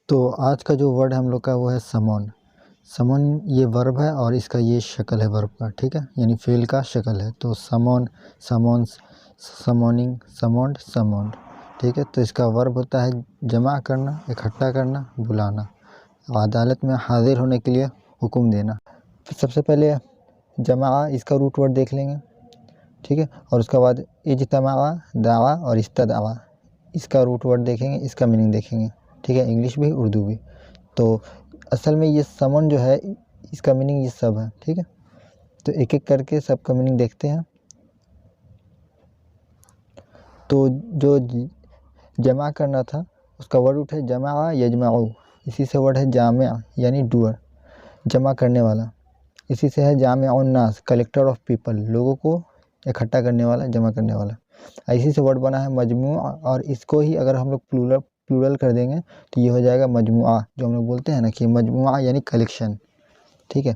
तो आज का जो वर्ड हम लोग का वो है समन। समन ये वर्ब है और इसका ये शक्ल है वर्ब का, ठीक है, यानी फेल का शक्ल है। तो समन, समन्स, समनिंग, समन्ड, समन्ड, ठीक है। तो इसका वर्ब होता है जमा करना, इकट्ठा करना, बुलाना, अदालत में हाजिर होने के लिए हुक्म देना। फिर सबसे पहले जमा, इसका रूट वर्ड देख लेंगे, ठीक है। और उसके बाद इज्तमा, दावा और इस्तदआ, इसका रूट वर्ड देखेंगे, इसका मीनिंग देखेंगे, ठीक है, इंग्लिश भी उर्दू भी। तो असल में ये समन जो है इसका मीनिंग ये सब है, ठीक है। तो एक एक करके सबका मीनिंग देखते हैं। तो जो जमा करना था उसका वर्ड उठे जमा यजमाऊ, इसी से वर्ड है जामिया यानी डूअर, जमा करने वाला। इसी से है जामिउन नास, कलेक्टर ऑफ पीपल, लोगों को इकट्ठा करने वाला, जमा करने वाला। इसी से वर्ड बना है मजमुआ, और इसको ही अगर हम लोग प्लूरल कर देंगे तो ये हो जाएगा मजमुआ, जो हम लोग बोलते हैं ना कि मजमुआ यानी कलेक्शन, ठीक है।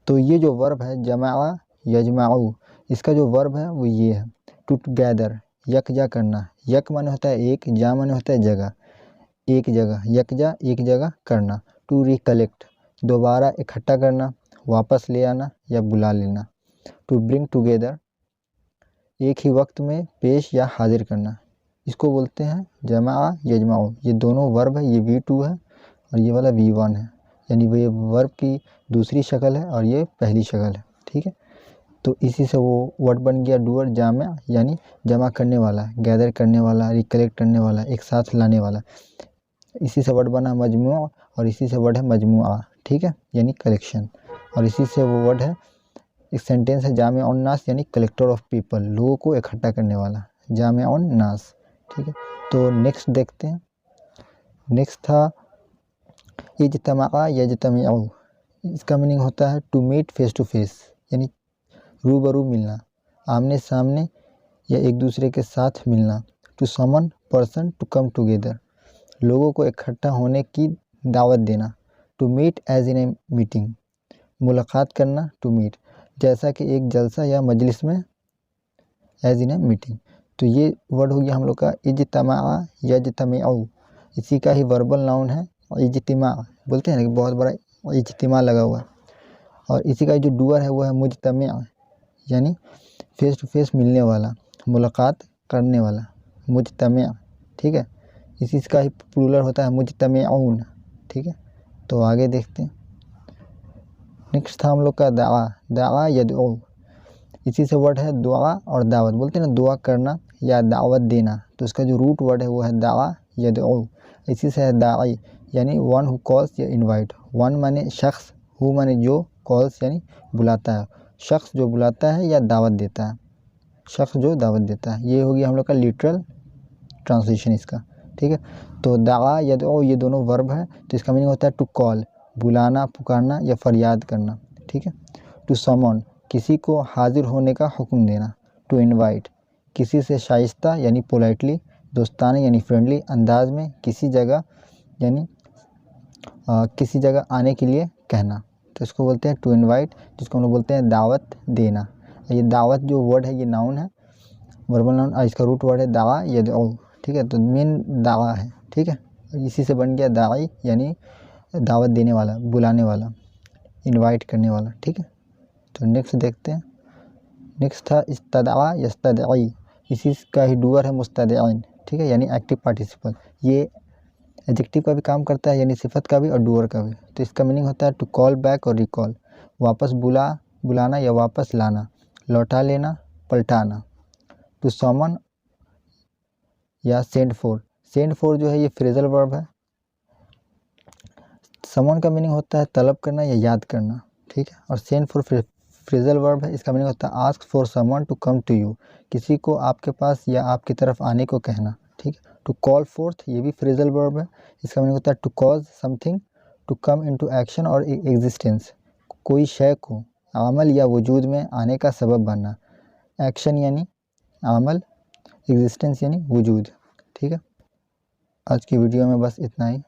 तो ये जो वर्ब है जमा यजमाऊ, इसका जो वर्ब है वो ये है टू गैदर, यकजा करना। यक माने होता है एक, जा माने होता है जगह, एक जगह, यकजा एक जगह करना। टू रिकलेक्ट, दोबारा इकट्ठा करना, वापस ले आना या बुला लेना। टू ब्रिंग टुगेदर, एक ही वक्त में पेश या हाजिर करना, इसको बोलते हैं जमा यजमाऊ। ये दोनों वर्ब है, ये V2 है और ये वाला V1 है, यानी ये वर्ब की दूसरी शक्ल है और ये पहली शक्ल है, ठीक है। तो इसी से वो वर्ड बन गया डूअर जामिया, यानी जमा करने वाला, गैदर करने वाला, रिकलेक्ट करने वाला, एक साथ लाने वाला। इसी से वर्ड बना मजमुआ और इसी से वर्ड है मजमुआ, ठीक है, यानी कलेक्शन। और इसी से वो वर्ड है, एक सेंटेंस है जामिउन नास यानी कलेक्टर ऑफ पीपल, लोगों को इकट्ठा करने वाला, जामिउन नास, ठीक है। तो नेक्स्ट देखते हैं। नेक्स्ट था इज्तमा यज्तमिउ, इसका मीनिंग होता है to meet face to face, यानी रूबरू मिलना, आमने सामने या एक दूसरे के साथ मिलना। To summon person to come together, लोगों को इकट्ठा होने की दावत देना। To meet as in a meeting, मुलाकात करना, टू मीट, जैसा कि एक जलसा या मजलिस में, एज इन ए मीटिंग। तो ये वर्ड हो गया हम लोग का इज्तमा यज्तमिउ, इसी का ही वर्बल नाउन है। इज्तिमा बोलते हैं ना कि बहुत बड़ा इज्तिमा लगा हुआ है। और इसी का जो डूअर है वो है मुज्तमिअ, यानी फेस टू फेस मिलने वाला, मुलाकात करने वाला, मुज्तमिअ, ठीक है। इसी का ही प्लूरल होता है मुज्तमिऊन, ठीक है। तो आगे देखते हैं। नेक्स्ट था हम लोग का दावा, दावा यदउ, इसी से वर्ड है दुआ और दावत, बोलते हैं ना दुआ करना या दावत देना। तो इसका जो रूट वर्ड है वो है दावा यदउ, इसी से है दाई, यानी वन हु कॉल्स या इनवाइट। वन माने शख्स, हु माने जो, कॉल्स यानी बुलाता है, शख्स जो बुलाता है या दावत देता है, शख्स जो दावत देता है। ये हो गया हम लोग का लिटरल ट्रांसलेशन इसका, ठीक है। तो दावा यदउ ये दोनों वर्ब है, तो इसका मीनिंग होता है टू कॉल, बुलाना, पुकारना या फरियाद करना, ठीक है। टू समन, किसी को हाजिर होने का हुक्म देना। टू इनवाइट, किसी से शाइस्ता यानी पोलाइटली, दोस्ताना यानी फ्रेंडली अंदाज में किसी जगह यानी किसी जगह आने के लिए कहना। तो इसको बोलते हैं टू इनवाइट, जिसको हम लोग बोलते हैं दावत देना। ये दावत जो वर्ड है ये नाउन है, वर्बल नाउन, और इसका रूट वर्ड है दावा यदउ, ठीक है। तो मेन दावा है, ठीक है। इसी से बन गया दाई, यानी दावत देने वाला, बुलाने वाला, इनवाइट करने वाला, ठीक है। तो नेक्स्ट देखते हैं। नेक्स्ट था इस्तदआ यस्तदई, इसी का ही डूअर है मुस्तदईन, ठीक है, यानी एक्टिव पार्टिसिपल। ये एडजेक्टिव का भी काम करता है, यानी सिफत का भी और डूअर का भी। तो इसका मीनिंग होता है टू कॉल बैक और रिकॉल, वापस बुलाना या वापस लाना, लौटा लेना, पलटाना। टू समन या सेंड फॉर, सेंड फॉर जो है ये फ्रेजल वर्ब है। समन का मीनिंग होता है तलब करना या याद करना, ठीक है। और सेंड फॉर फ्रेजल वर्ब है, इसका मीनिंग होता है ask for someone to come to you, किसी को आपके पास या आपकी तरफ आने को कहना, ठीक है। टू कॉल फोर्थ ये भी फ्रेजल वर्ब है, इसका मीनिंग होता है to cause something to come into action और एग्जिस्टेंस, कोई शय को अमल या वजूद में आने का सबब बनना। एक्शन यानी अमल, एग्जिस्टेंस यानी वजूद, ठीक है। आज की वीडियो में बस इतना ही।